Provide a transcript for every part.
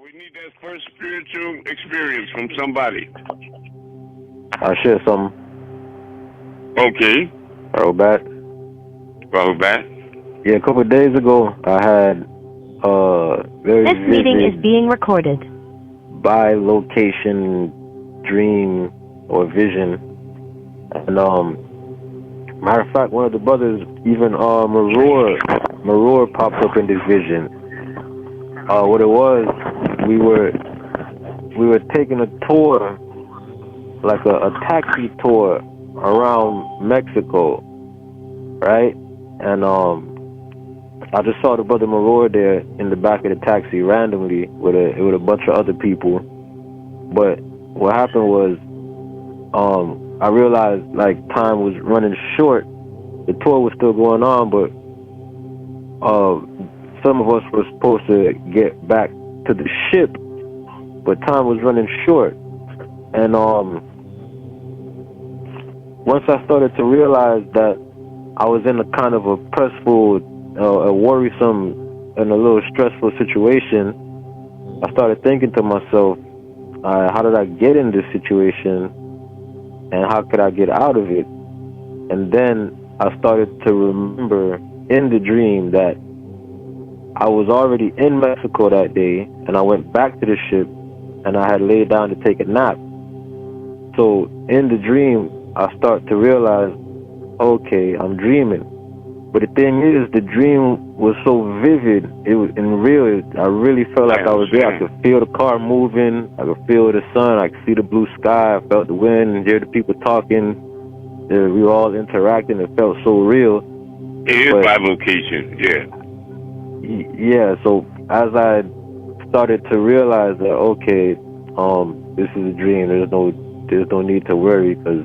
We need that first spiritual experience from somebody. I share some. Okay. Robot. Robot. Yeah, a couple of days ago, I had very This meeting is being recorded. By location dream or vision, and matter of fact, one of the brothers, even Maror popped up in this vision. What it was, we were taking a tour, like a taxi tour around Mexico, right? And I just saw the brother Maror there in the back of the taxi randomly with a bunch of other people. But what happened was, I realized like time was running short. The tour was still going on, but some of us were supposed to get back to the ship, but time was running short. And once I started to realize that I was in a kind of a pressful, a worrisome, and a little stressful situation, I started thinking to myself, how did I get in this situation, and how could I get out of it? And then I started to remember in the dream that I was already in Mexico that day, and I went back to the ship, and I had laid down to take a nap. So in the dream, I start to realize, okay, I'm dreaming. But the thing is, the dream was so vivid. It was real. I really felt like I was there. I could feel the car moving. I could feel the sun. I could see the blue sky. I felt the wind and hear the people talking. We were all interacting. It felt so real. It is by location, yeah. Yeah, so as I started to realize that, okay, this is a dream. There's no need to worry because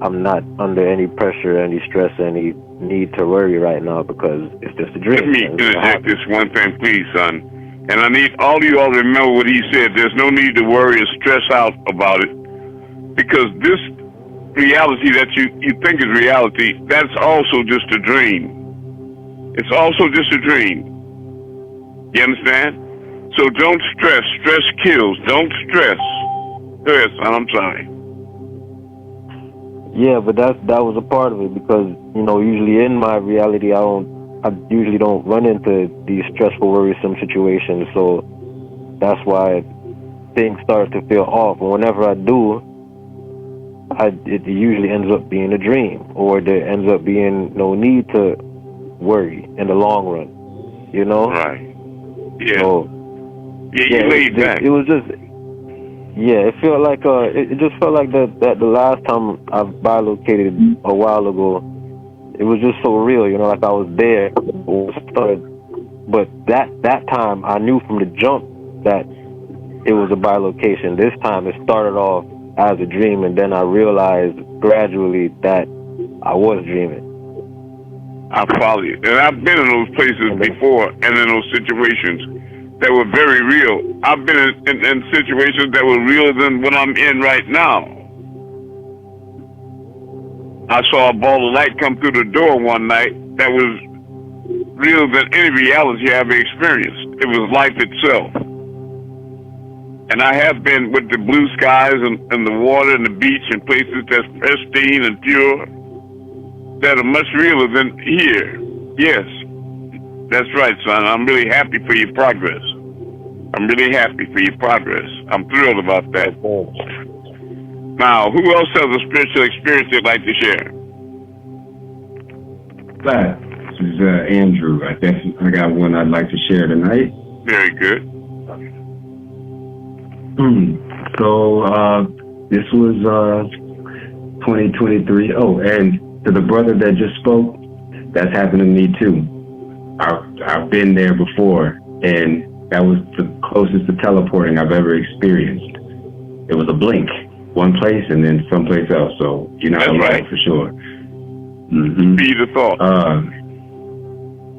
I'm not under any pressure, any stress, any need to worry right now because it's just a dream. Let me interject this one thing, please, son. And I need all of you all to remember what he said. There's no need to worry or stress out about it because this reality that you think is reality, that's also just a dream. It's also just a dream. You understand? So don't stress. Stress kills. Don't stress. Go ahead, son. I'm sorry. Yeah, but that was a part of it because, usually in my reality, I usually don't run into these stressful, worrisome situations. So that's why things start to feel off. And whenever I do, it usually ends up being a dream, or there ends up being no need to worry in the long run. Right. Yeah. So, you laid back. It was just. Yeah, it felt like it just felt like that the last time I bilocated a while ago, it was just so real, like I was there. But that time I knew from the jump that it was a bilocation. This time it started off as a dream, and then I realized gradually that I was dreaming. I follow you, and I've been in those places before, and in those situations that were very real. I've been in situations that were realer than what I'm in right now. I saw a ball of light come through the door one night that was realer than any reality I've ever experienced. It was life itself. And I have been with the blue skies and the water and the beach and places that's pristine and pure that are much realer than here. Yes. That's right, son. I'm really happy for your progress. I'm really happy for your progress. I'm thrilled about that. Now, who else has a spiritual experience they'd like to share? This is Andrew. I got one I'd like to share tonight. Very good. So this was 2023. Oh, and to the brother that just spoke, that's happened to me too. I've been there before, and that was the closest to teleporting I've ever experienced. It was a blink, one place and then someplace else. So you're not alone, right, for sure. Mm-hmm. Be the thought.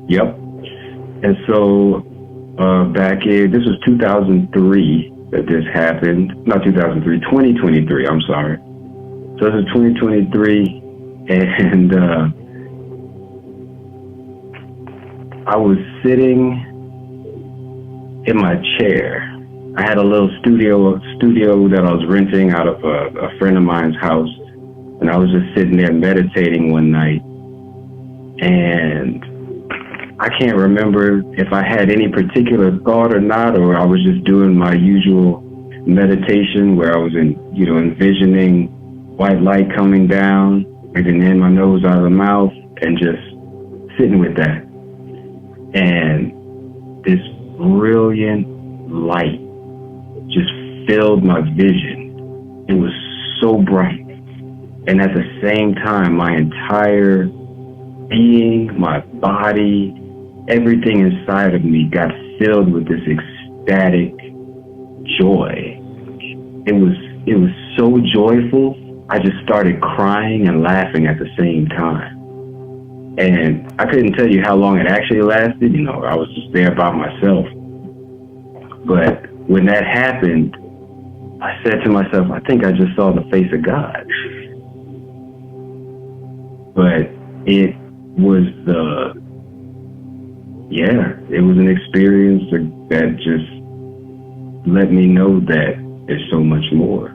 Yep. And so back in, this was 2003 that this happened. Not 2003, 2023. I'm sorry. So this is 2023, and I was sitting in my chair. I had a little studio that I was renting out of a friend of mine's house, and I was just sitting there meditating one night, and I can't remember if I had any particular thought or not, or I was just doing my usual meditation where I was envisioning white light coming down, breathing in my nose, out of the mouth, and just sitting with that. And this brilliant light just filled my vision. It was so bright. And at the same time, my entire being, my body, everything inside of me got filled with this ecstatic joy. It was so joyful, I just started crying and laughing at the same time. And I couldn't tell you how long it actually lasted. I was just there by myself. But when that happened, I said to myself, I think I just saw the face of God. But it was it was an experience that just let me know that there's so much more.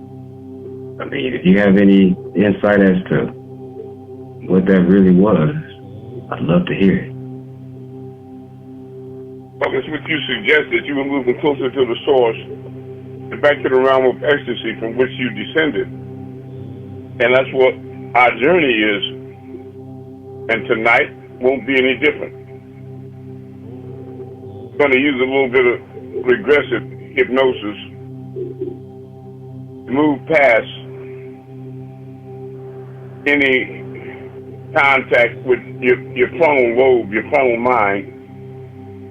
I mean, if you have any insight as to what that really was, I'd love to hear it. Well, it's what you suggested. You were moving closer to the source and back to the realm of ecstasy from which you descended. And that's what our journey is. And tonight won't be any different. I'm going to use a little bit of regressive hypnosis to move past any contact with your frontal lobe, your frontal mind,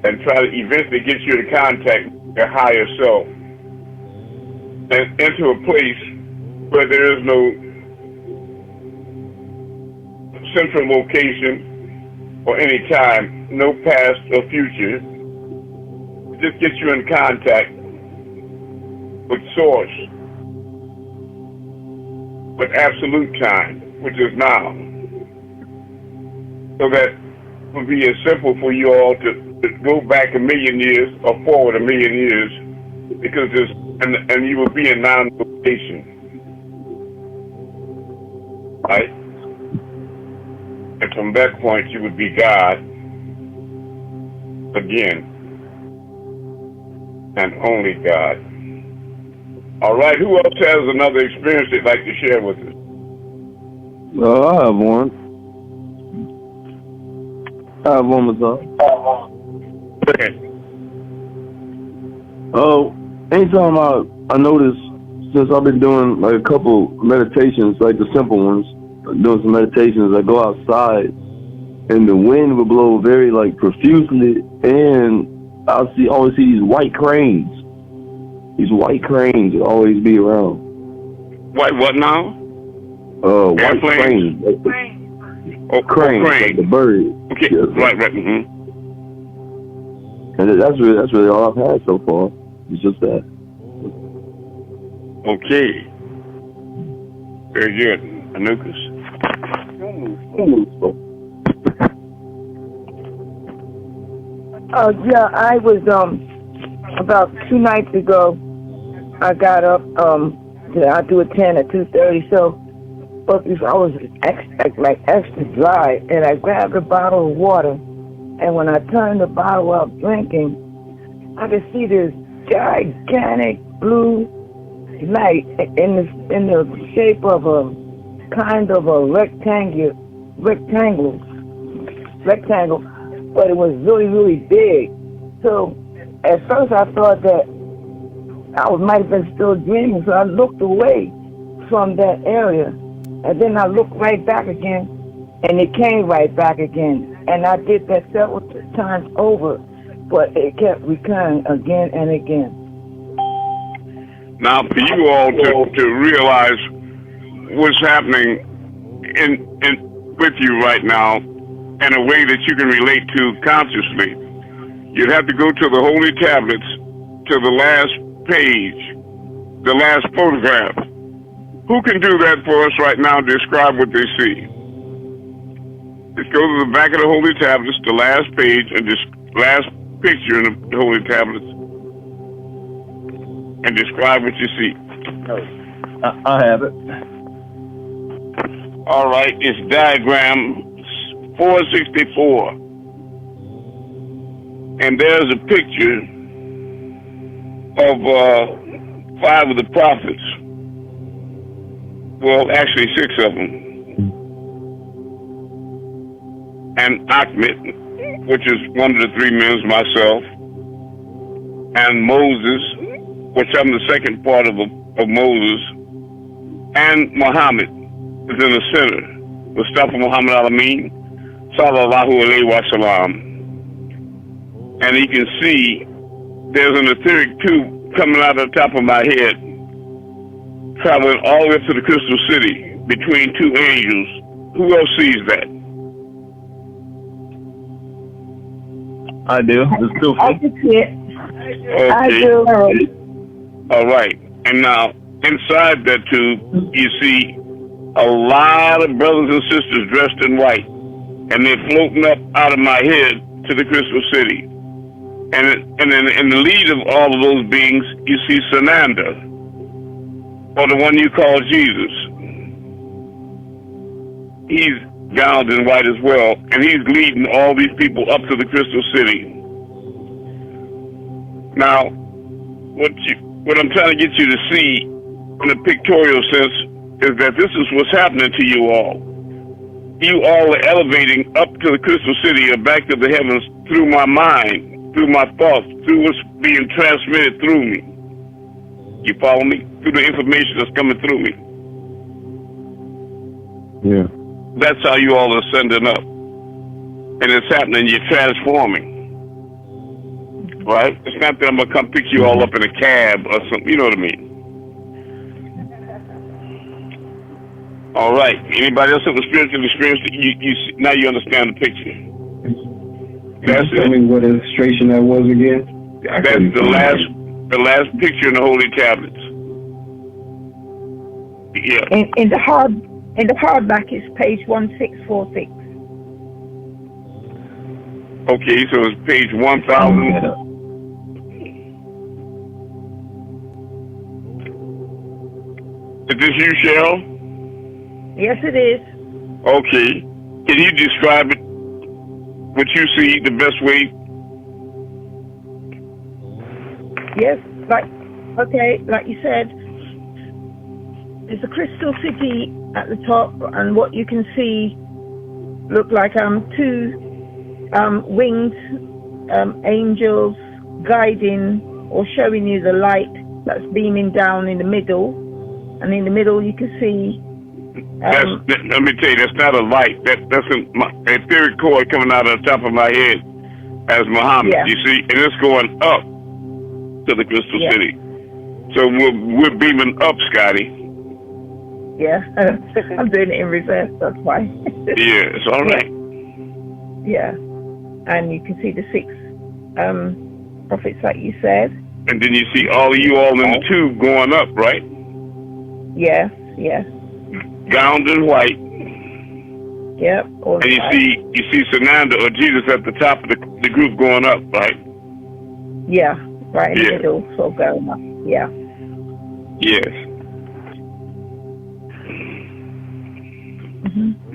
and try to eventually get you to contact your higher self and into a place where there is no central location or any time, no past or future. Just get you in contact with source, with absolute time, which is now. So that it would be as simple for you all to go back a million years or forward a million years, because and you will be in non-location, right? And from that point, you would be God again, and only God. All right, who else has another experience they'd like to share with us? I have one. Mazar. Okay. Anytime I notice, since I've been doing like a couple meditations, like the simple ones, doing some meditations, I go outside and the wind will blow very like profusely, and I'll always see these white cranes. These white cranes will always be around. What now? White cranes. Crane, like the bird. Okay, yes, right. Mm-hmm. And that's really all I've had so far. It's just that. Okay. Very good. Anukas. Yeah, I was about 2 nights ago. I got up. I do a 10 at 2:30. So, but I was extra dry, and I grabbed a bottle of water. And when I turned the bottle up drinking, I could see this gigantic blue light in the shape of a kind of a rectangle, but it was really, really big. So at first I thought that I might have been still dreaming, so I looked away from that area, and then I looked right back again, and it came right back again. And I did that several times over, but it kept recurring again and again. Now, for you all to realize what's happening with you right now in a way that you can relate to consciously, you'd have to go to the holy tablets, to the last page, the last photograph. Who can do that for us right now? Describe what they see. Just go to the back of the holy tablets, the last page, and this last picture in the holy tablets, and describe what you see. I have it. All right, it's diagram 464. And there's a picture of 5 of the prophets. Well, actually 6 of them. And Ahmed, which is one of the 3 men, myself. And Moses, which I'm the second part of Moses. And Muhammad is in the center. Mustafa Muhammad Alameen, Sallallahu Alaihi Wasallam. And you can see there's an etheric tube coming out of the top of my head, traveling all the way up to the crystal city between 2 angels. Who else sees that? I do. It's still I can see it. Okay. I do. All right. And now, inside that tube, you see a lot of brothers and sisters dressed in white. And they're floating up out of my head to the crystal city. And then in the lead of all of those beings, you see Sananda, or the one you call Jesus. He's gowned in white as well, and he's leading all these people up to the crystal city. Now, what I'm trying to get you to see in a pictorial sense is that this is what's happening to you all. You all are elevating up to the crystal city or back to the heavens through my mind, through my thoughts, through what's being transmitted through me. You follow me? Through the information that's coming through me. Yeah. That's how you all are ascending up. And it's happening, you're transforming. Right? It's not that I'm going to come pick you all up in a cab or something, you know what I mean? All right. Anybody else have a spiritual experience? Now you understand the picture. That's Tell me what illustration that was again. That's the last picture in the holy tablets. Yeah. In the hardback, it's page 1646. Okay, so it's page 1000. Is this you, Cheryl? Yes, it is. Okay. Can you describe it, what you see, the best way? Yes, like you said, there's a crystal city at the top, and what you can see look like 2 winged angels guiding or showing you the light that's beaming down in the middle, and in the middle you can see. Let me tell you, that's not a light. That's an etheric cord coming out of the top of my head as Muhammad. Yeah. You see, and it's going up to the crystal city. So we're beaming up, Scotty. Yeah, I'm doing it in reverse. That's why. Yeah, it's all right. Yeah, and you can see the 6 prophets, like you said. And then you see all of you all in the tube going up, right? Yes, yes. Gowned in white. Yep. And you see Sananda or Jesus at the top of the group going up, right? Yeah, right in the middle, so going up. Yeah. Yes.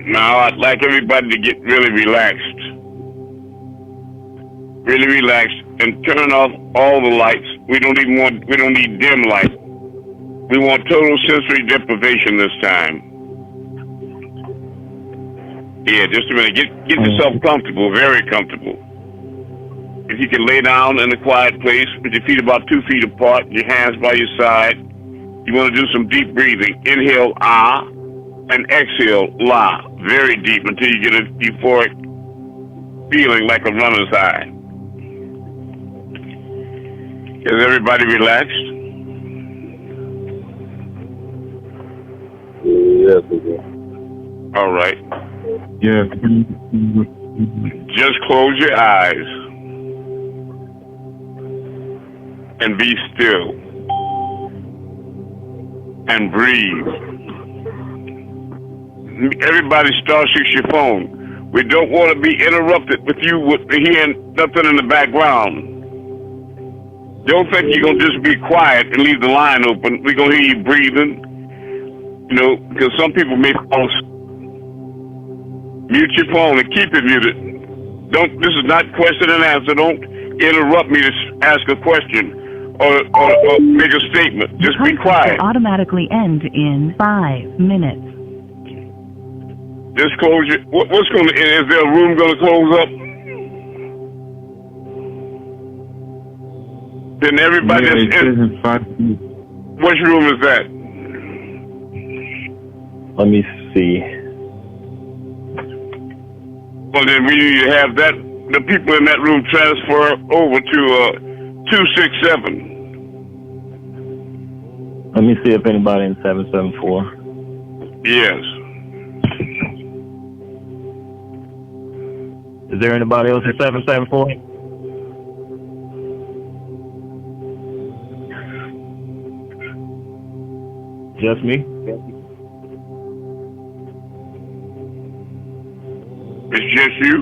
Now I'd like everybody to get really relaxed. Really relaxed and turn off all the lights. We don't need dim light. We want total sensory deprivation this time. Yeah, just a minute. Get yourself comfortable, very comfortable. If you can lay down in a quiet place with your feet about 2 feet apart, your hands by your side, you want to do some deep breathing. Inhale, ah, and exhale, la, very deep until you get a euphoric feeling like a runner's high. Is everybody relaxed? Yes. All right. Yeah. Just close your eyes and be still and breathe. Everybody star 6 your phone. We don't want to be interrupted with you hearing nothing in the background. Don't think you're going to just be quiet and leave the line open. We're going to hear you breathing, you know, because some people may fall asleep. Mute your phone and keep it muted. This is not question and answer. Don't interrupt me to ask a question or make a statement. Just be quiet. Will automatically end in 5 minutes. Just close your, what's going to, is there a room going to close up? Then everybody Yeah, that's it says in 5 minutes. which room is that? Let me see. Well, then we need to have that, the people in that room transfer over to 267. Let me see if anybody in 774. Yes. Is there anybody else in 774? Just me? It's just you?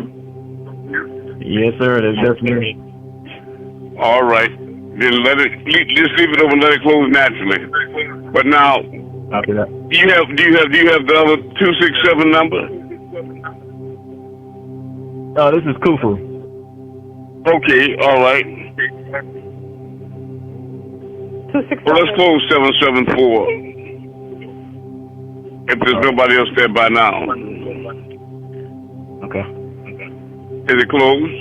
Yes, sir. It is just me. All right. Then just leave it open, let it close naturally. But now, After that. do you have the other 267 number? Oh, this is Kufu. Okay, all right. 267. Well, let's close 774. If there's nobody else there by now. Okay. Is it closed?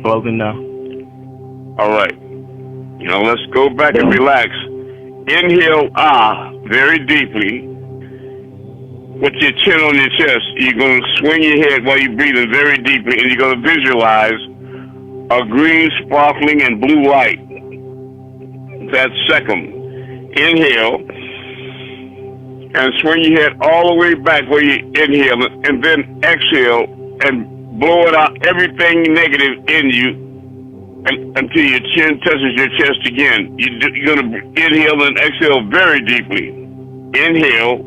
Closing now. All right. Now let's go back and relax. Inhale, very deeply. With your chin on your chest, you're going to swing your head while you're breathing very deeply, and you're going to visualize a green, sparkling, and blue light. That's second. Inhale, and swing your head all the way back where you inhale, and then exhale, and blow it out, everything negative in you, until your chin touches your chest again. You're going to inhale and exhale very deeply. Inhale.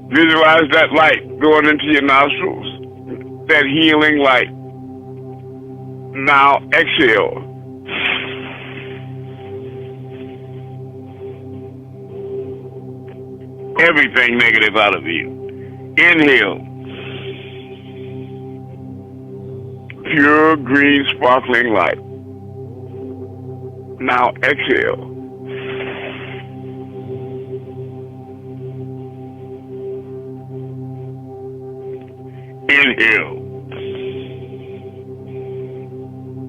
Visualize that light going into your nostrils, that healing light. Now exhale. Everything negative out of you. Inhale. Pure green sparkling light. Now exhale. Inhale.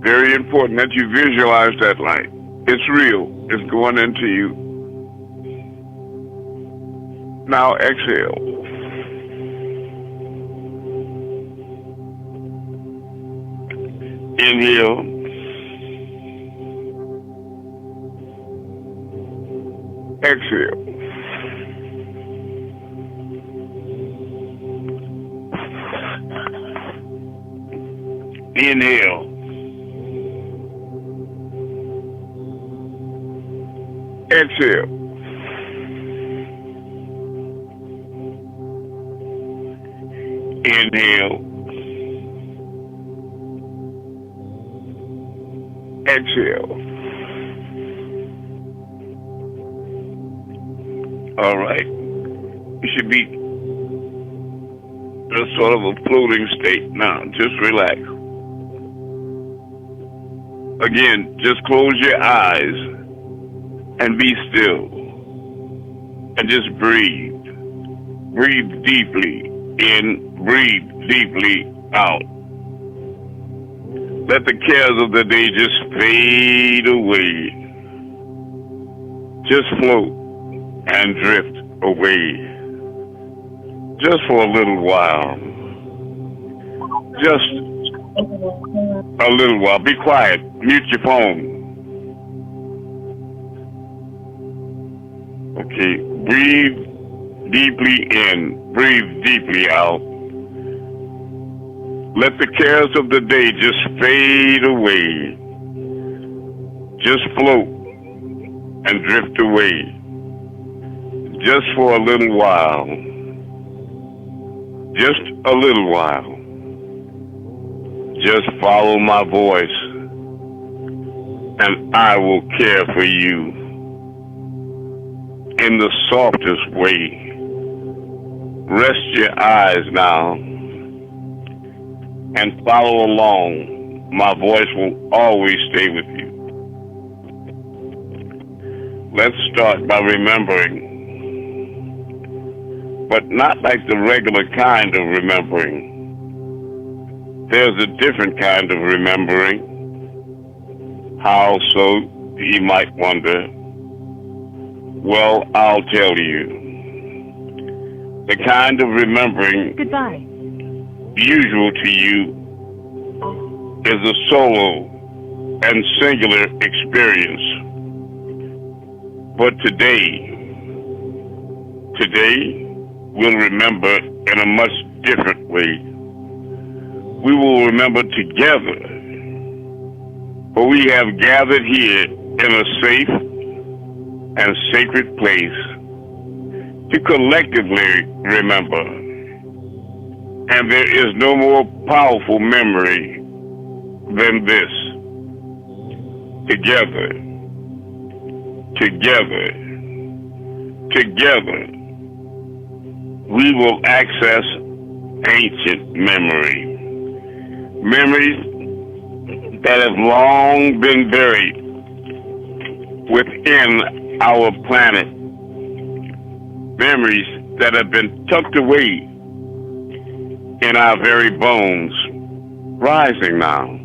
Very important that you visualize that light. It's real. It's going into you. Now exhale. Inhale. Exhale. Inhale. Exhale. Inhale. Exhale. All right. You should be in a sort of a floating state now. Just relax. Again, just close your eyes and be still. And just breathe. Breathe deeply in, breathe deeply out. Let the cares of the day just fade away. Just float and drift away. Just for a little while. Just a little while. Be quiet. Mute your phone. Okay. Breathe deeply in. Breathe deeply out. Let the cares of the day just fade away. Just float and drift away. Just for a little while. Just a little while. Just follow my voice, and I will care for you in the softest way. Rest your eyes now and follow along. My voice will always stay with you. Let's start by remembering, but not like the regular kind of remembering. There's a different kind of remembering. How so, you might wonder? Well, I'll tell you. The kind of remembering Goodbye. usual to you is a solo and singular experience. But today we'll remember in a much different way. We will remember together, for we have gathered here in a safe and sacred place to collectively remember. And there is no more powerful memory than this. Together, we will access ancient memory. Memories that have long been buried within our planet. Memories that have been tucked away in our very bones, rising now,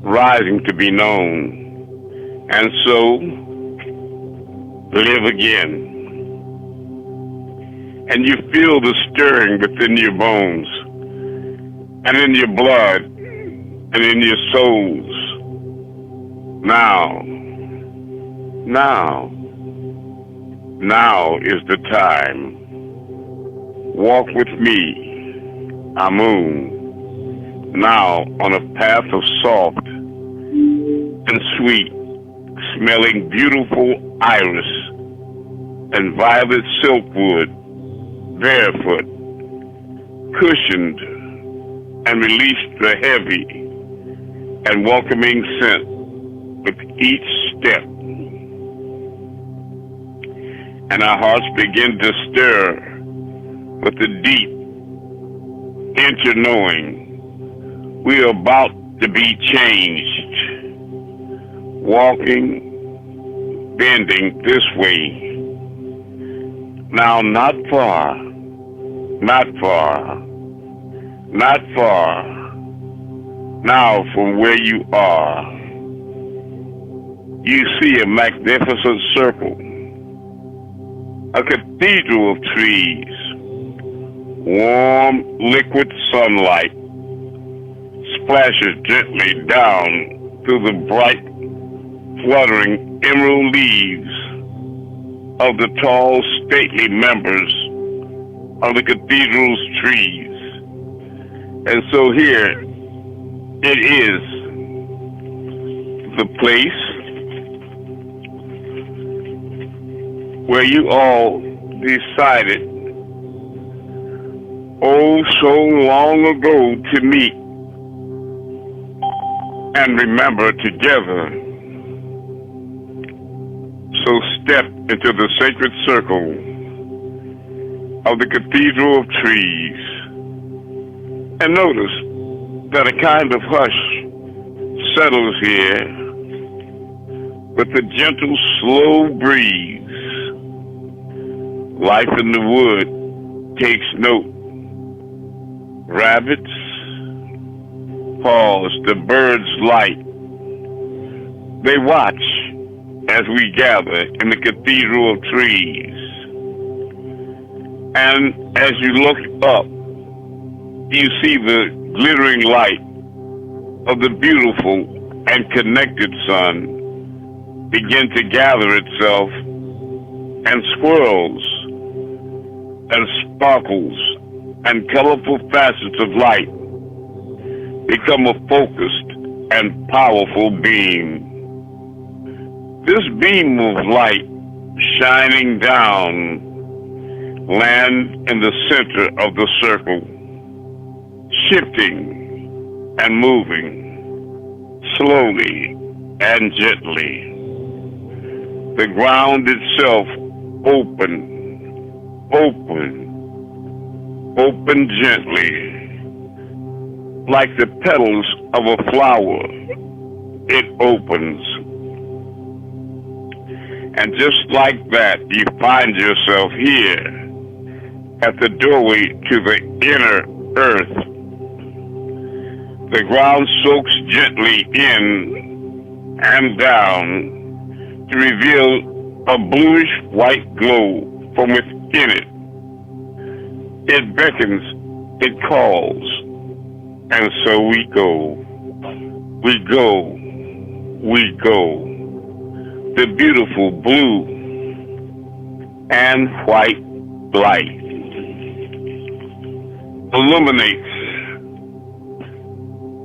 rising to be known, and so live again. And you feel the stirring within your bones, and in your blood, and in your souls. Now is the time. Walk with me, Amun, now on a path of soft and sweet, smelling beautiful iris and violet silkwood, barefoot, cushioned, and released the heavy and welcoming scent with each step. And our hearts begin to stir with the deep inter-knowing. We are about to be changed, walking, bending this way. Now, not far, now from where you are, you see a magnificent circle, a cathedral of trees, warm liquid sunlight splashes gently down through the bright, fluttering emerald leaves of the tall, stately members of the cathedral's trees. And so here it is, the place where you all decided, oh, so long ago, to meet and remember together. So step into the sacred circle of the Cathedral of Trees and notice that a kind of hush settles here with a gentle, slow breeze. Life in the wood takes note. Rabbits pause, the birds light. They watch as we gather in the Cathedral of Trees. And as you look up, you see the glittering light of the beautiful and connected sun begin to gather itself, and swirls and sparkles and colorful facets of light become a focused and powerful beam. This beam of light shining down land in the center of the circle, shifting and moving, slowly and gently. The ground itself open gently, like the petals of a flower. It opens. And just like that, you find yourself here at the doorway to the inner earth. The ground soaks gently in and down to reveal a bluish white glow from within it. It beckons, it calls, and so we go. We go. The beautiful blue and white light illuminates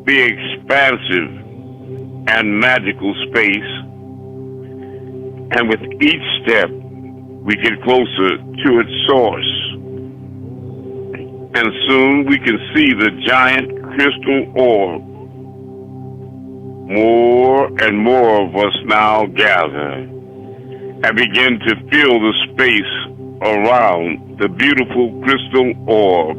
the expansive and magical space, and with each step we get closer to its source, and soon we can see the giant crystal orb. More and more of us now gather and begin to fill the space around the beautiful crystal orb.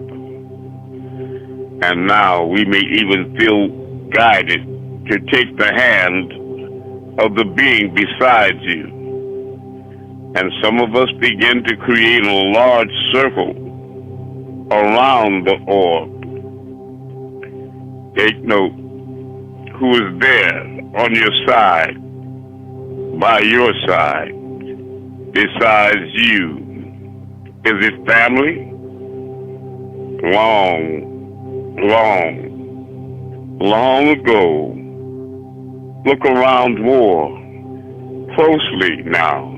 And now we may even feel guided to take the hand of the being beside you. And some of us begin to create a large circle around the orb. Take note, who is there on your side, by your side, besides you? Is it family? Long ago. Look around more closely now.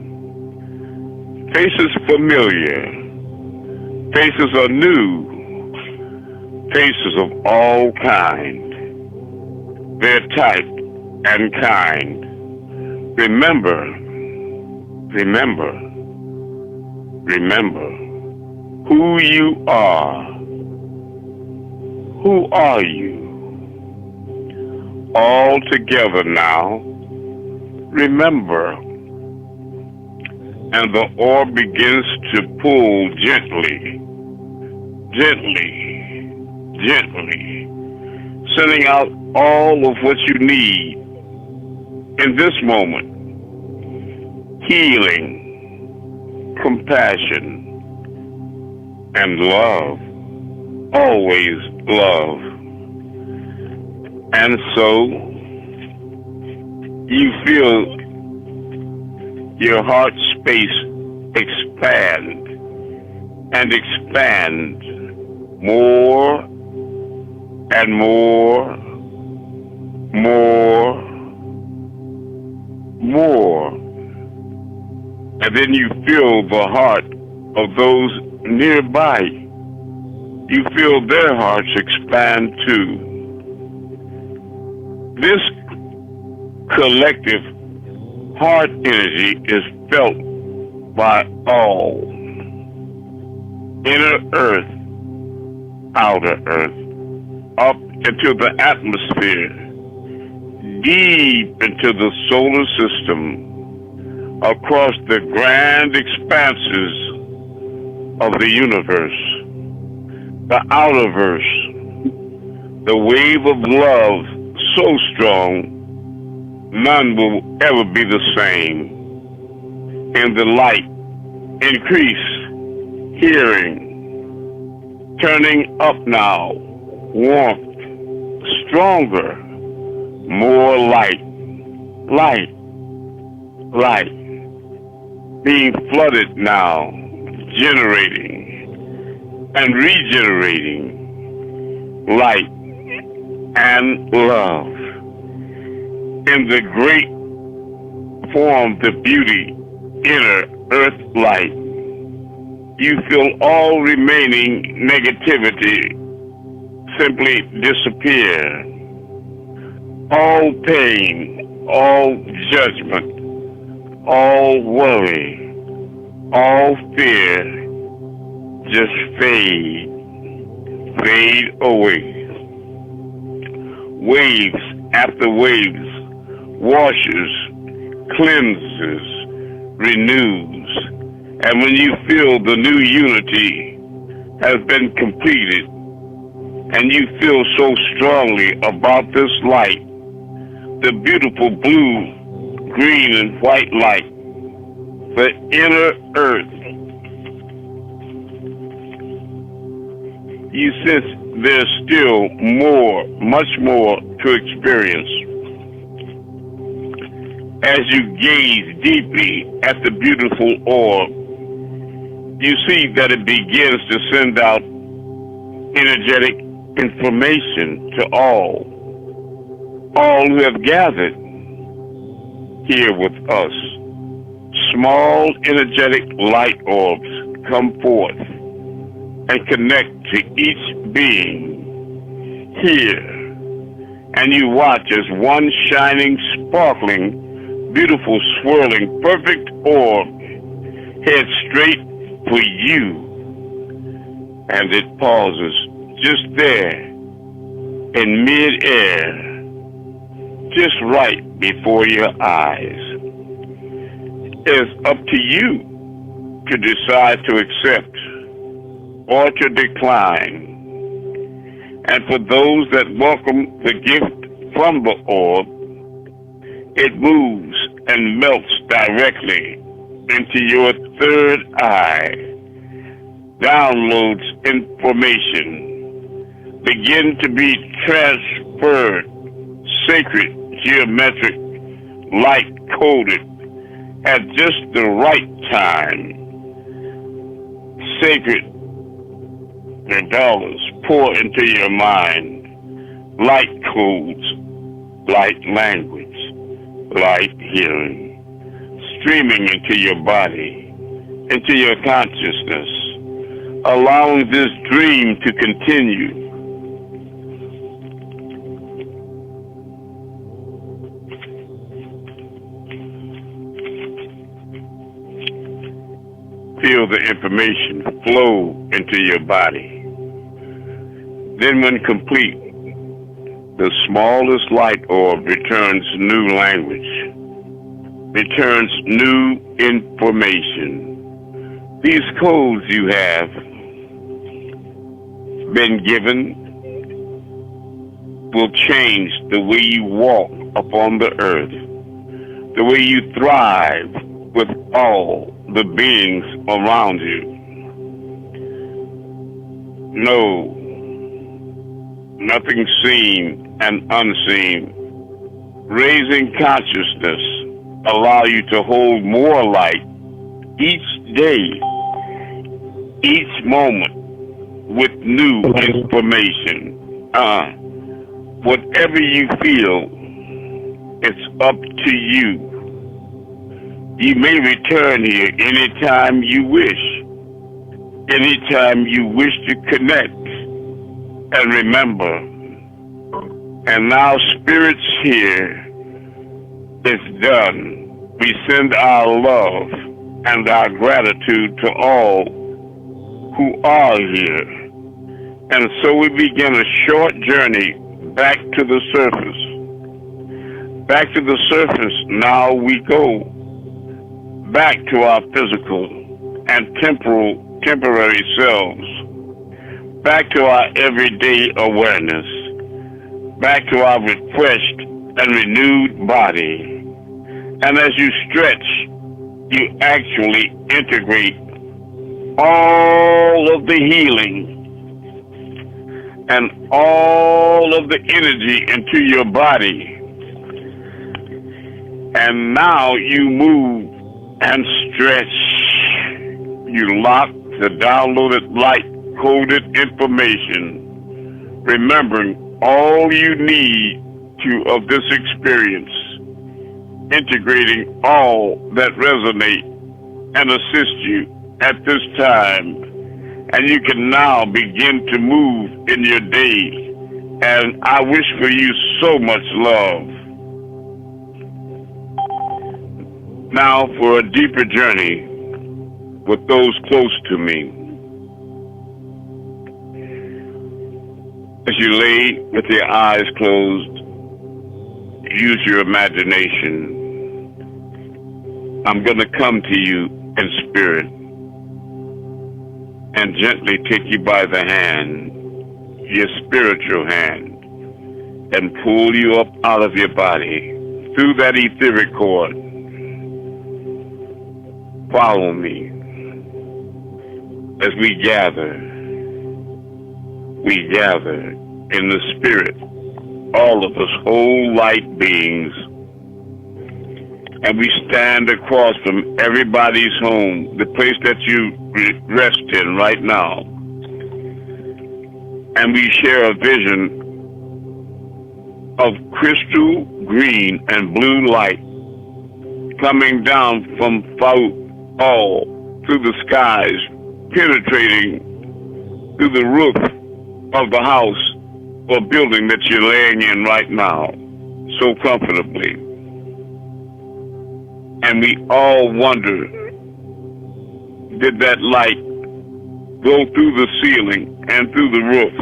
Faces familiar. Faces are new. Faces of all kind. They're type and kind. Remember who you are. Who are you? All together now. Remember. And the orb begins to pull gently, sending out all of what you need in this moment. Healing, compassion, and love. Always love. And so you feel your heart space expand and expand more and more. And then you feel the heart of those nearby. You feel their hearts expand too. This collective heart energy is felt by all. Inner earth, outer earth, up into the atmosphere, deep into the solar system, across the grand expanses of the universe, the outerverse, the wave of love so strong, none will ever be the same. In the light, increase, hearing, turning up now, warmth, stronger, more light, being flooded now, generating and regenerating light and love. In the great form, the beauty, inner earth light, you feel all remaining negativity simply disappear. All pain, all judgment, all worry, all fear just fade away. waves after waves, washes, cleanses, renews. And when you feel the new unity has been completed, and you feel so strongly about this light, the beautiful blue, green, and white light, the inner earth, you sense there's still more, much more to experience. As you gaze deeply at the beautiful orb, you see that it begins to send out energetic information to all who have gathered here with us. Small energetic light orbs come forth and connect to each being here, and you watch as one shining, sparkling, beautiful, swirling, perfect orb heads straight for you, and it pauses just there in mid-air, just right before your eyes. It's up to you to decide to accept or to decline. And for those that welcome the gift from the orb, it moves and melts directly into your third eye, downloads information, begin to be transferred, sacred, geometric, light coded at just the right time. Sacred dollars pour into your mind, light codes, light language, light healing, streaming into your body, into your consciousness, allowing this dream to continue. Feel the information flow into your body. Then when complete, the smallest light orb returns new language, returns new information. These codes you have been given will change the way you walk upon the earth, the way you thrive with all the beings around you. No, nothing seen and unseen. Raising consciousness allow you to hold more light each day, each moment with new information. Whatever you feel, it's up to you. You may return here anytime you wish, anytime you wish to connect. And remember, and now Spirit's here, it's done. We send our love and our gratitude to all who are here. And so we begin a short journey back to the surface. Back to the surface now we go. Back to our physical and temporary selves. Back to our everyday awareness. Back to our refreshed and renewed body. And as you stretch, you actually integrate all of the healing and all of the energy into your body. And now you move and stretch. You lock the downloaded light coded information, remembering all you need to of this experience, integrating all that resonate and assist you at this time. And you can now begin to move in your day. And I wish for you so much love. Now for a deeper journey with those close to me. As you lay with your eyes closed, use your imagination. I'm going to come to you in spirit and gently take you by the hand, your spiritual hand, and pull you up out of your body through that etheric cord. Follow me as we gather in the spirit, all of us whole light beings, and we stand across from everybody's home, the place that you rest in right now, and we share a vision of crystal green and blue light coming down from all through the skies, penetrating through the roof of the house or building that you're laying in right now so comfortably. And we all wonder, did that light go through the ceiling and through the roof?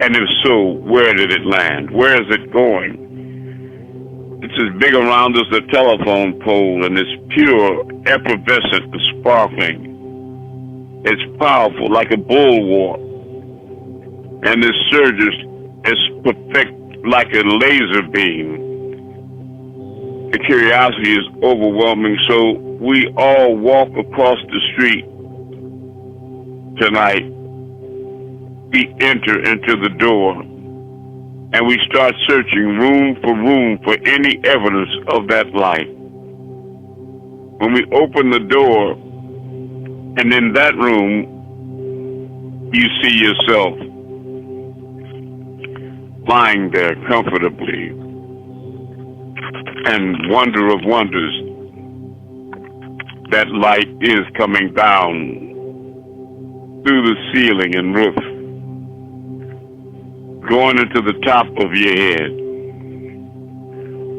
And if so, where did it land? Where is it going? It's as big around as a telephone pole, and it's pure, effervescent, and sparkling. It's powerful like a bulwark, and it surges as perfect like a laser beam. The curiosity is overwhelming, so we all walk across the street tonight. We enter into the door, and we start searching room for any evidence of that light. When we open the door, and in that room, you see yourself lying there comfortably, and wonder of wonders, that light is coming down through the ceiling and roof, going into the top of your head,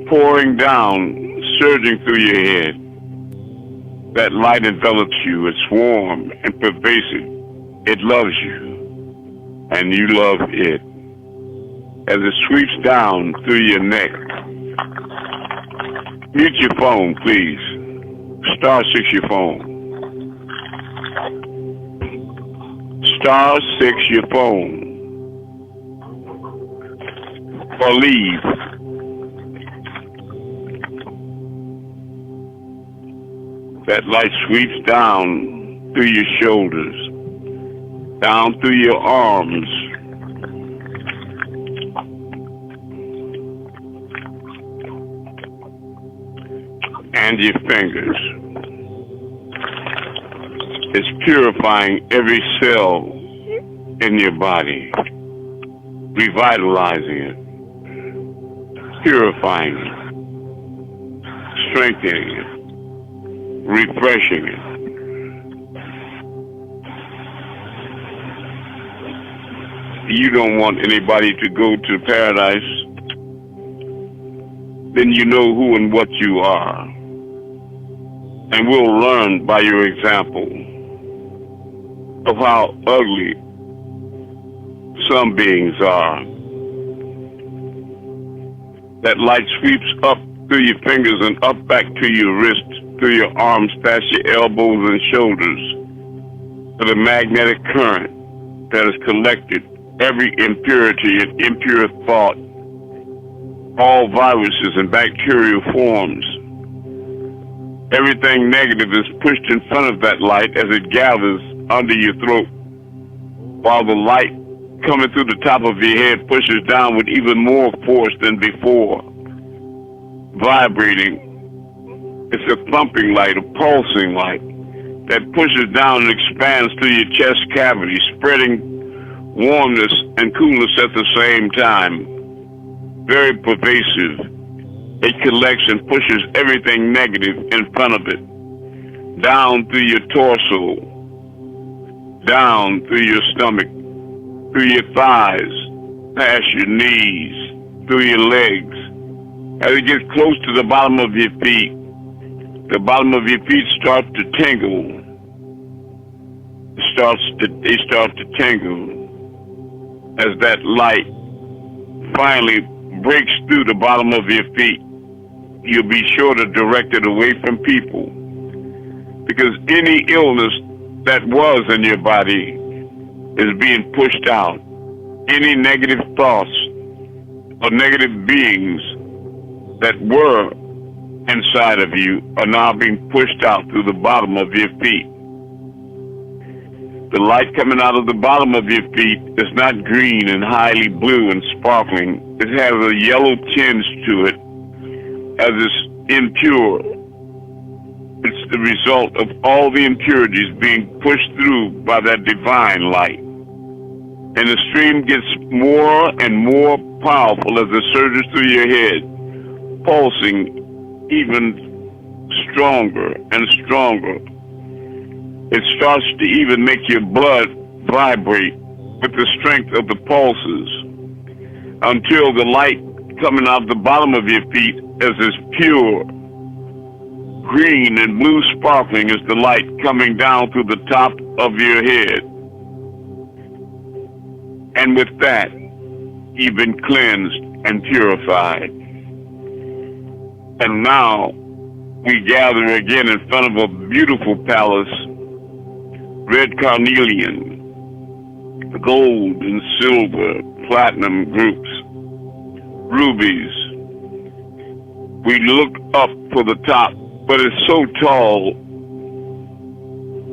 pouring down, surging through your head. That light envelops you. It's warm and pervasive. It loves you, and you love it. As it sweeps down through your neck. Mute your phone, please. *6 your phone. *6 your phone. Or leave. That light sweeps down through your shoulders, down through your arms, and your fingers. It's purifying every cell in your body, revitalizing it, purifying it, strengthening it, refreshing it. You don't want anybody to go to paradise, then you know who and what you are. And we'll learn by your example of how ugly some beings are. That light sweeps up through your fingers and up back to your wrists, through your arms, past your elbows and shoulders, to the magnetic current that has collected every impurity and impure thought, all viruses and bacterial forms. Everything negative is pushed in front of that light as it gathers under your throat, while the light coming through the top of your head pushes down with even more force than before, vibrating. It's a thumping light, a pulsing light that pushes down and expands through your chest cavity, spreading warmness and coolness at the same time. Very pervasive. It collects and pushes everything negative in front of it, down through your torso, down through your stomach, through your thighs, past your knees, through your legs. As it gets close to the bottom of your feet, the bottom of your feet start to tingle. They start to tingle as that light finally breaks through the bottom of your feet, you'll be sure to direct it away from people. Because any illness that was in your body is being pushed out. Any negative thoughts or negative beings that were inside of you are now being pushed out through the bottom of your feet. The light coming out of the bottom of your feet is not green and highly blue and sparkling. It has a yellow tinge to it, as it's impure. It's the result of all the impurities being pushed through by that divine light. And the stream gets more and more powerful as it surges through your head, pulsing even stronger and stronger. It starts to even make your blood vibrate with the strength of the pulses until the light coming out the bottom of your feet is as pure, green and blue sparkling as the light coming down through the top of your head. And with that, you've been cleansed and purified. And now we gather again in front of a beautiful palace, red carnelian, gold and silver, platinum groups, rubies. We look up for the top, but it's so tall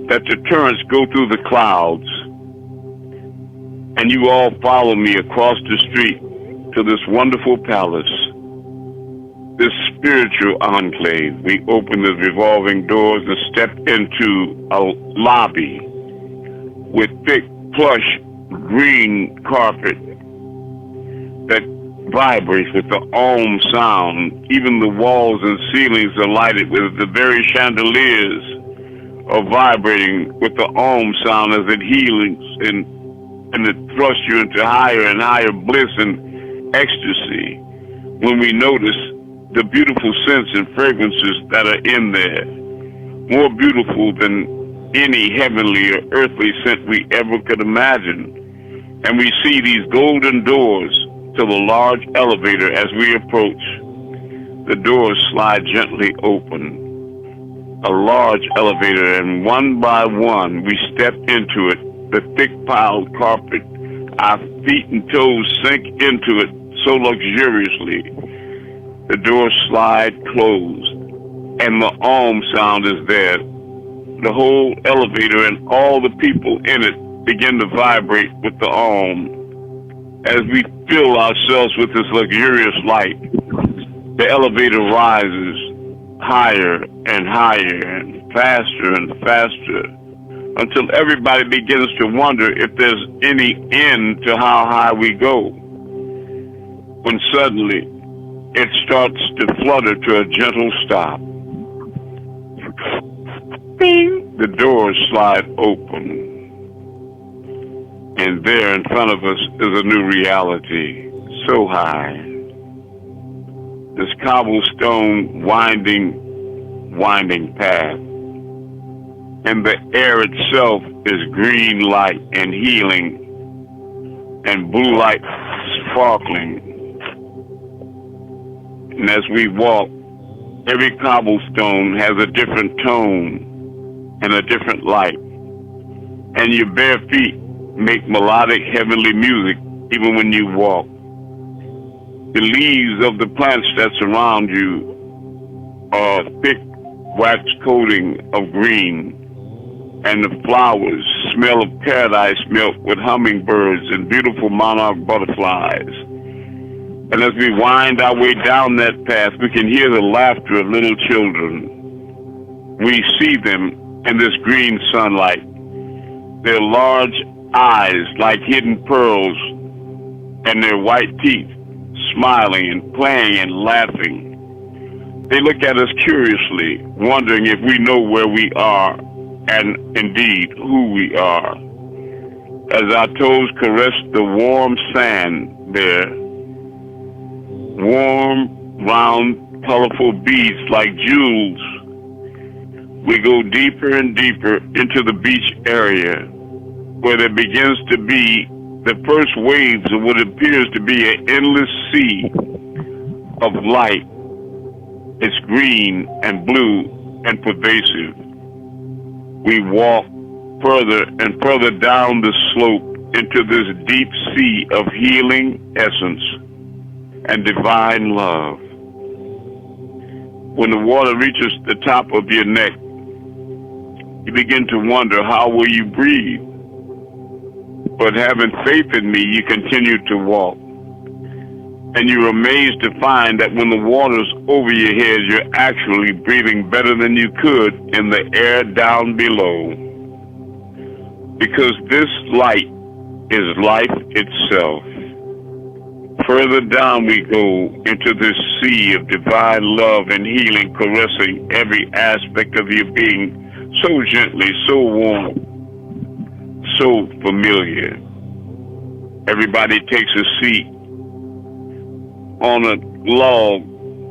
that the turrets go through the clouds. And you all follow me across the street to this wonderful palace, this spiritual enclave. We open the revolving doors and step into a lobby with thick, plush, green carpet that vibrates with the Om sound. Even the walls and ceilings are lighted with the very chandeliers are vibrating with the Om sound as it heals and it thrusts you into higher and higher bliss and ecstasy when we notice the beautiful scents and fragrances that are in there, more beautiful than any heavenly or earthly scent we ever could imagine. And we see these golden doors to the large elevator as we approach. The doors slide gently open. A large elevator, and one by one we step into it. The thick piled carpet, our feet and toes sink into it so luxuriously. The doors slide closed, and the Om sound is there. The whole elevator and all the people in it begin to vibrate with the Om. As we fill ourselves with this luxurious light, the elevator rises higher and higher and faster, until everybody begins to wonder if there's any end to how high we go. When suddenly, it starts to flutter to a gentle stop. Bing! The doors slide open. And there in front of us is a new reality, so high. This cobblestone winding path. And the air itself is green light and healing, and blue light sparkling. And as we walk, every cobblestone has a different tone and a different light. And your bare feet make melodic heavenly music even when you walk. The leaves of the plants that surround you are thick wax coating of green. And the flowers smell of paradise milk with hummingbirds and beautiful monarch butterflies. And as we wind our way down that path, we can hear the laughter of little children. We see them in this green sunlight. Their large eyes like hidden pearls, and their white teeth smiling and playing and laughing. They look at us curiously, wondering if we know where we are and indeed who we are. As our toes caress the warm sand there, warm, round, colorful beads like jewels, we go deeper and deeper into the beach area, where there begins to be the first waves of what appears to be an endless sea of light. It's green and blue and pervasive. We walk further and further down the slope into this deep sea of healing essence and divine love. When the water reaches the top of your neck, you begin to wonder, how will you breathe? But having faith in me, you continue to walk. And you're amazed to find that when the water's over your head, you're actually breathing better than you could in the air down below. Because this light is life itself. Further down we go into this sea of divine love and healing, caressing every aspect of your being so gently, so warm, so familiar. Everybody takes a seat on a log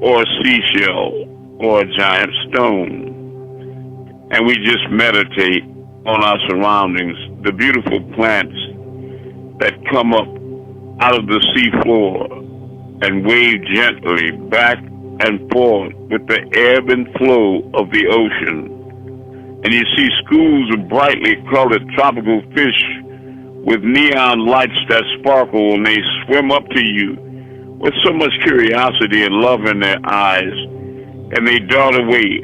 or a seashell or a giant stone, and we just meditate on our surroundings, the beautiful plants that come up out of the sea floor and wave gently back and forth with the ebb and flow of the ocean. And you see schools of brightly colored tropical fish with neon lights that sparkle, and they swim up to you with so much curiosity and love in their eyes, and they dart away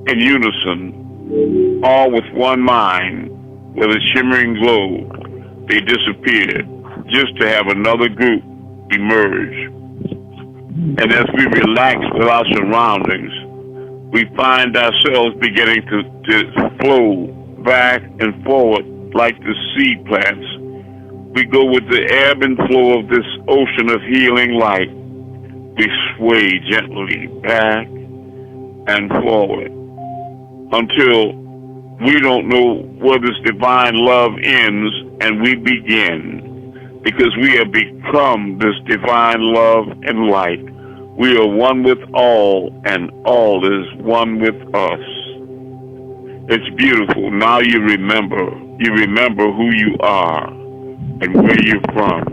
in unison, all with one mind, with a shimmering glow. They disappear just to have another group emerge. And as we relax with our surroundings, we find ourselves beginning to flow back and forward like the seed plants. We go with the ebb and flow of this ocean of healing light. We sway gently back and forward until we don't know where this divine love ends and we begin, because we have become this divine love and light. We are one with all, and all is one with us. It's beautiful. Now you remember who you are and where you're from.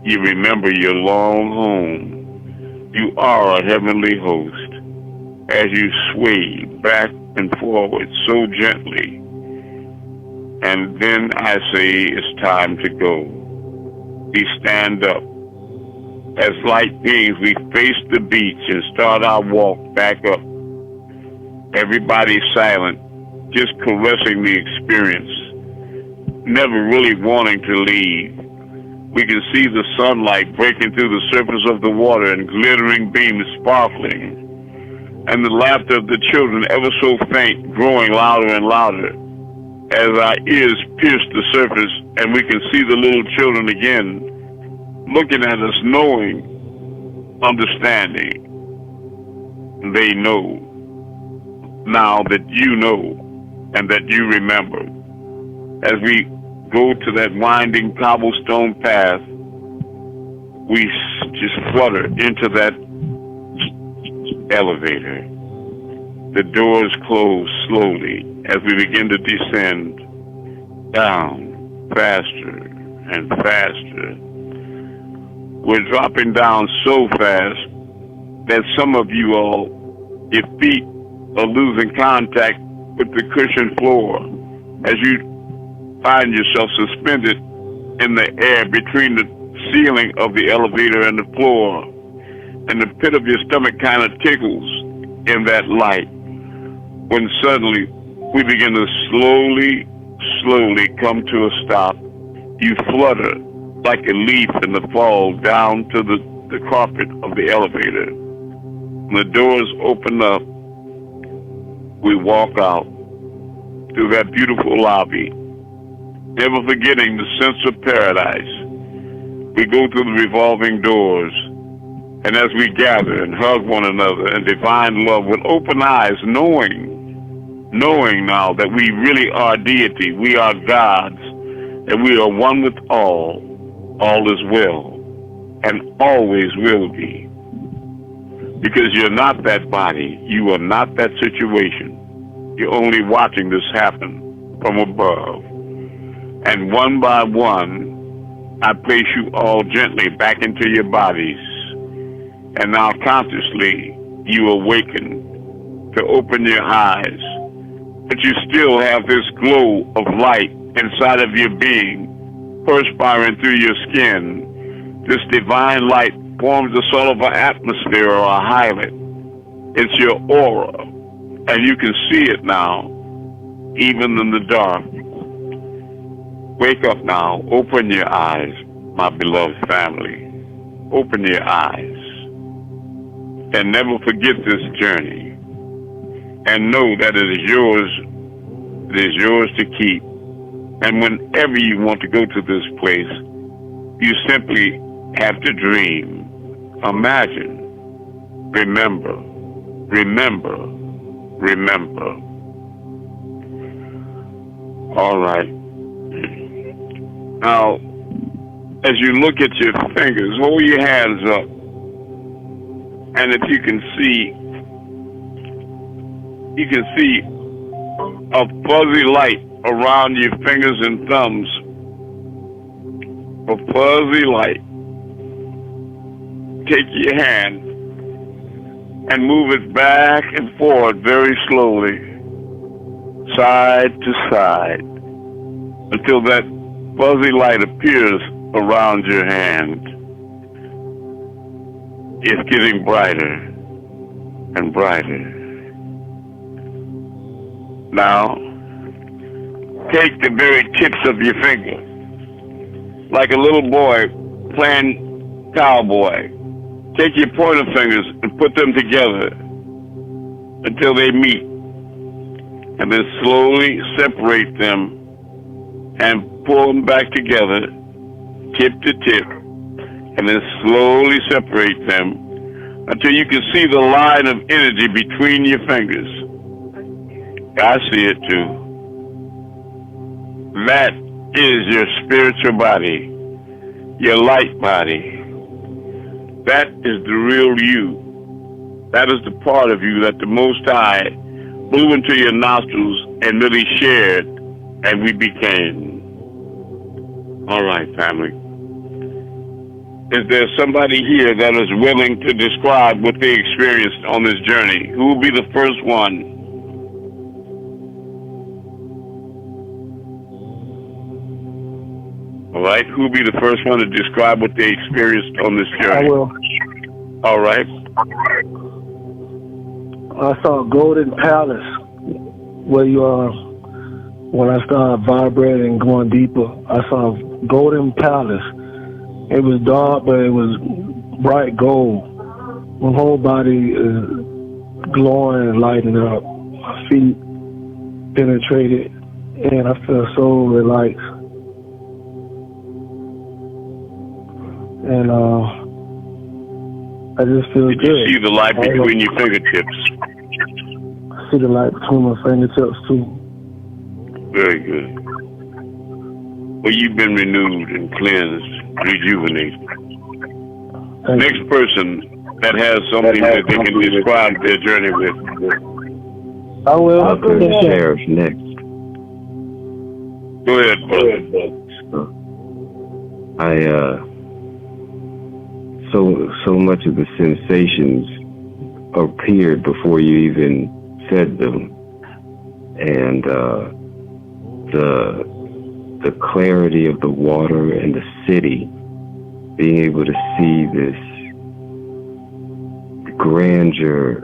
You remember your long home. You are a heavenly host as you sway back and forward so gently. And then I say it's time to go. We stand up. As light beings, we face the beach and start our walk back up. Everybody's silent, just caressing the experience, never really wanting to leave. We can see the sunlight breaking through the surface of the water and glittering beams sparkling, and the laughter of the children, ever so faint, growing louder and louder as our ears pierce the surface, and we can see the little children again, looking at us, knowing, understanding. They know now that you know and that you remember. As we go to that winding cobblestone path, we just flutter into that elevator. The doors close slowly as we begin to descend down faster and faster. We're dropping down so fast that some of you all, your feet are losing contact with the cushion floor as you find yourself suspended in the air between the ceiling of the elevator and the floor, and the pit of your stomach kind of tickles in that light, when suddenly we begin to slowly come to a stop. You flutter like a leaf in the fall down to the carpet of the elevator. When the doors open up, we walk out through that beautiful lobby, never forgetting the sense of paradise. We go through the revolving doors, and as we gather and hug one another in divine love with open eyes, knowing now that we really are deity, we are gods, and we are one with all is well, and always will be. Because you're not that body, you are not that situation. You're only watching this happen from above. And one by one, I place you all gently back into your bodies. And now consciously you awaken to open your eyes. But you still have this glow of light inside of your being, perspiring through your skin. This divine light forms a sort of an atmosphere or a highlight. It's your aura, and you can see it now, even in the dark. Wake up now. Open your eyes, my beloved family. Open your eyes. And never forget this journey. And know that it is yours. It is yours to keep. And whenever you want to go to this place, you simply have to dream, imagine, remember, remember, remember. All right. Now, as you look at your fingers, hold your hands up. And if you can see a fuzzy light around your fingers and thumbs. A fuzzy light. Take your hand and move it back and forward very slowly, side to side, until that fuzzy light appears around your hand. It's getting brighter and brighter. Now, take the very tips of your finger, like a little boy playing cowboy. Take your pointer fingers and put them together until they meet, and then slowly separate them and pull them back together, tip to tip, and then slowly separate them until you can see the line of energy between your fingers. I see it too. That is your spiritual body, your light body. That is the real you. That is the part of you that the Most High blew into your nostrils and really shared, and we became. All right, family. Is there somebody here that is willing to describe what they experienced on this journey? Who will be the first one? All right, who will be the first one to describe what they experienced on this journey? I will. All right. I saw Golden Palace, where you when I started vibrating and going deeper, I saw Golden Palace. It was dark, but it was bright gold. My whole body is glowing and lighting up. My feet penetrated, and I feel so relaxed. And I just feel Did good. you see the light between your fingertips? I see the light between my fingertips too. Very good. Well, you've been renewed and cleansed, rejuvenated. Next person that has something that they can describe their journey with. I will. The sheriff next. Go ahead, brother. So much of the sensations appeared before you even said them, and the clarity of the water and the city, being able to see this grandeur,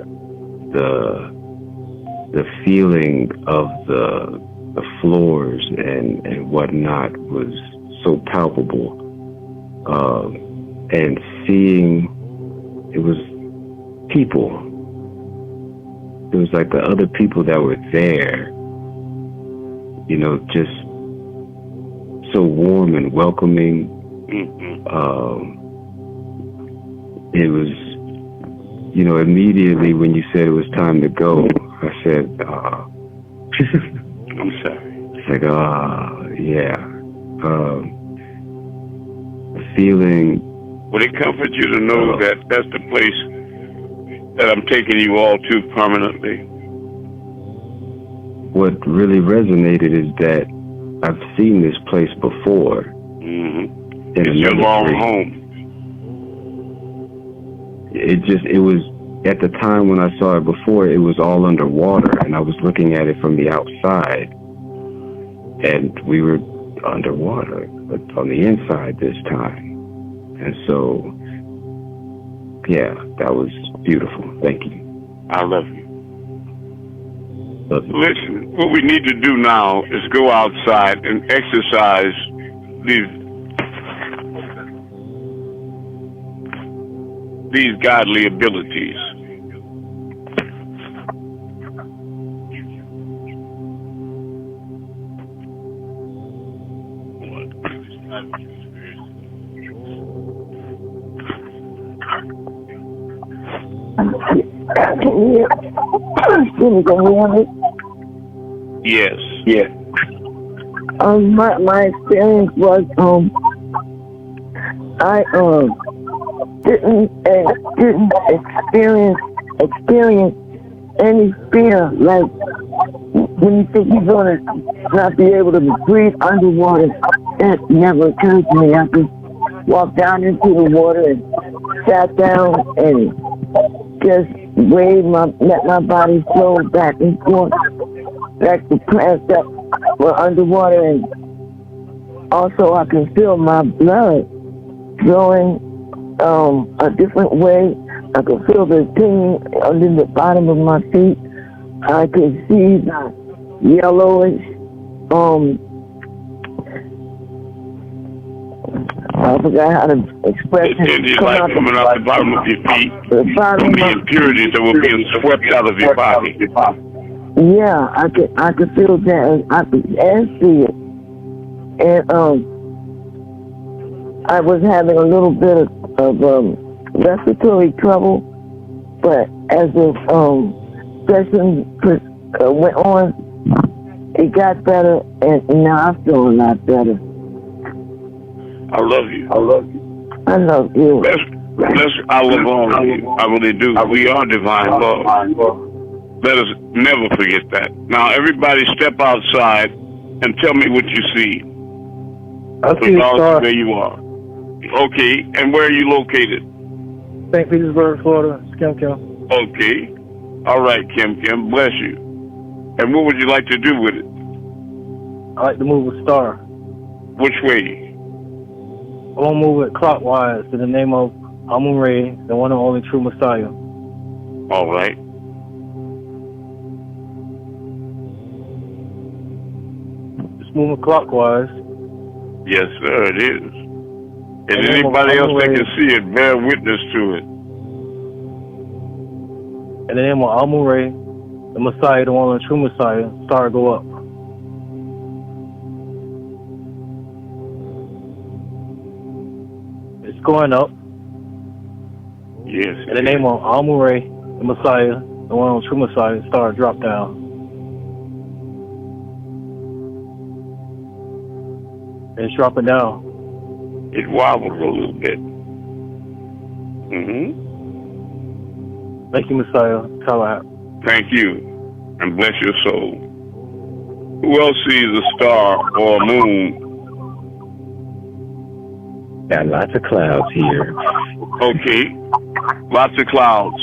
the feeling of the floors and whatnot was so palpable. And seeing, it was people. It was like the other people that were there, you know, just so warm and welcoming. It was, you know, immediately when you said it was time to go, I said, I'm sorry. It's like, yeah. The feeling. Would it comfort you to know that that's the place that I'm taking you all to permanently? What really resonated is that I've seen this place before. It's your long home. it was, at the time when I saw it before, it was all underwater, and I was looking at it from the outside, and we were underwater, but on the inside this time. And so, yeah, that was beautiful. Thank you. I love you. Love you. Listen, what we need to do now is go outside and exercise these godly abilities. Can you hear me? Yes. Yeah. My experience was I didn't experience any fear. Like when you think you're gonna not be able to breathe underwater, that never occurred to me. I just walked down into the water and sat down and just let my body flow back and forth, like the plants that were underwater, and also I can feel my blood flowing a different way. I can feel the tingling under the bottom of my feet. I can see the yellowish, I forgot how to express it. It's like coming out the bottom of your feet, The bottom from the impurities that were being swept out of your body. Yeah, I could feel that. I could see it, and I was having a little bit of respiratory trouble, but as the session went on, it got better, and now I feel a lot better. I love you. I love you. I love all of you. I really do. We are divine love. Let us never forget that. Now, everybody step outside and tell me what you see. I see a star. Where you are. Okay, and where are you located? St. Petersburg, Florida. It's Kim Kim. Okay. All right, Kim Kim. Bless you. And what would you like to do with it? I like to move a star. Which way? I want to move it clockwise in the name of Amun Rayay, the one and only true Messiah. All right. Just moving clockwise. Yes, sir, it is. And anybody else that can see it, bear witness to it. In the name of Amun Rayay, the Messiah, the one and true Messiah, star go up. It's going up. Yes. In the name of Amun Rayay, the Messiah, the one and true Messiah, star drop down. It's dropping down. It wobbles a little bit. Thank you, Messiah. Talat. Thank you, and bless your soul. Who else sees a star or a moon? Got lots of clouds here. Okay, lots of clouds.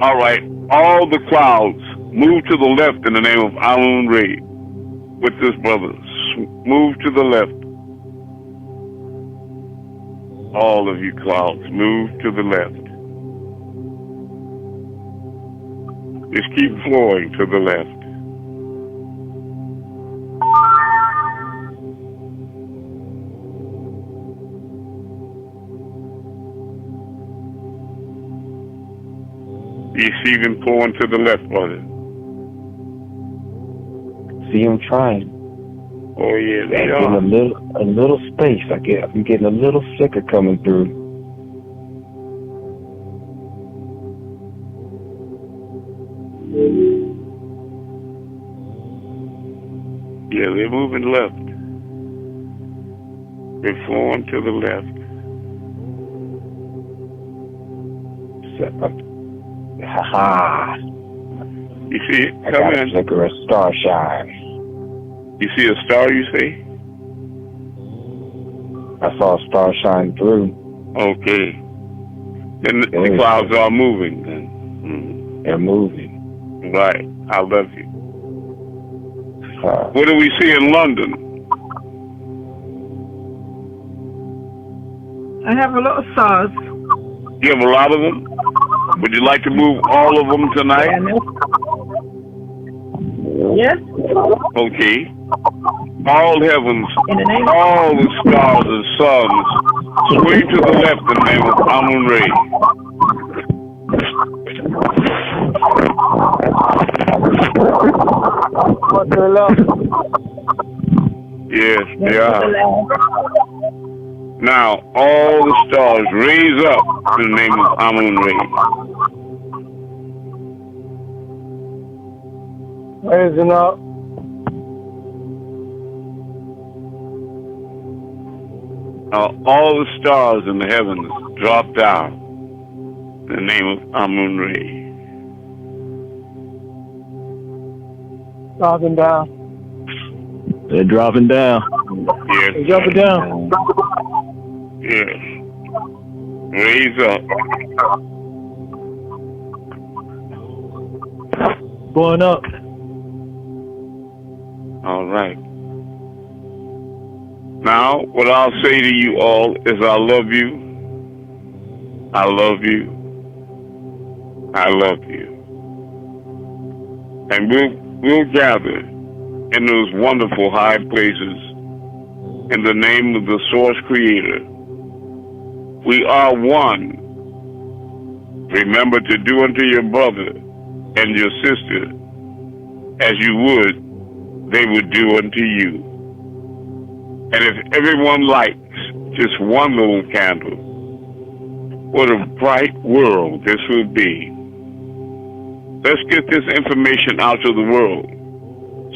All right, all the clouds move to the left in the name of Amun Rayay with this brother. Move to the left. All of you clouds, move to the left. Just keep flowing to the left. You see them flowing to the left, brother. See them trying. Oh yeah, they In are. a little space. I'm getting a little flicker coming through. Yeah, they're moving left. They're flowing to the left. Ha-ha. You see it? I Come got a in. flicker of star shine. You see a star, you say? I saw a star shine through. Okay. And the clouds are moving then. They're moving. Right. I love you. What do we see in London? I have a lot of stars. You have a lot of them? Would you like to move all of them tonight? Yes? Okay. All heavens, In the name all the stars and suns, sway to the left in the name of Amun Rayay. What's the love? Yes, they are. Now, all the stars raise up in the name of Amun Rayay. Raising up. Now, all the stars in the heavens drop down in the name of Amun Rayay. Dropping down. They're dropping down. Yes. They're dropping down. Yes. Raise up. Going up. All right. Now, what I'll say to you all is I love you. I love you. I love you. And we'll gather in those wonderful high places in the name of the Source Creator. We are one. Remember to do unto your brother and your sister as you would, they would do unto you. And if everyone lights just one little candle, what a bright world this would be. Let's get this information out to the world.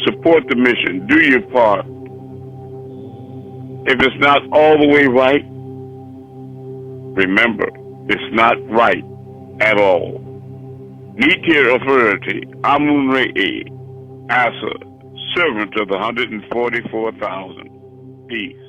Support the mission. Do your part. If it's not all the way right, remember, it's not right at all. Meteor authority, Amun Rayay, Asa, servant of the 144,000. Peace.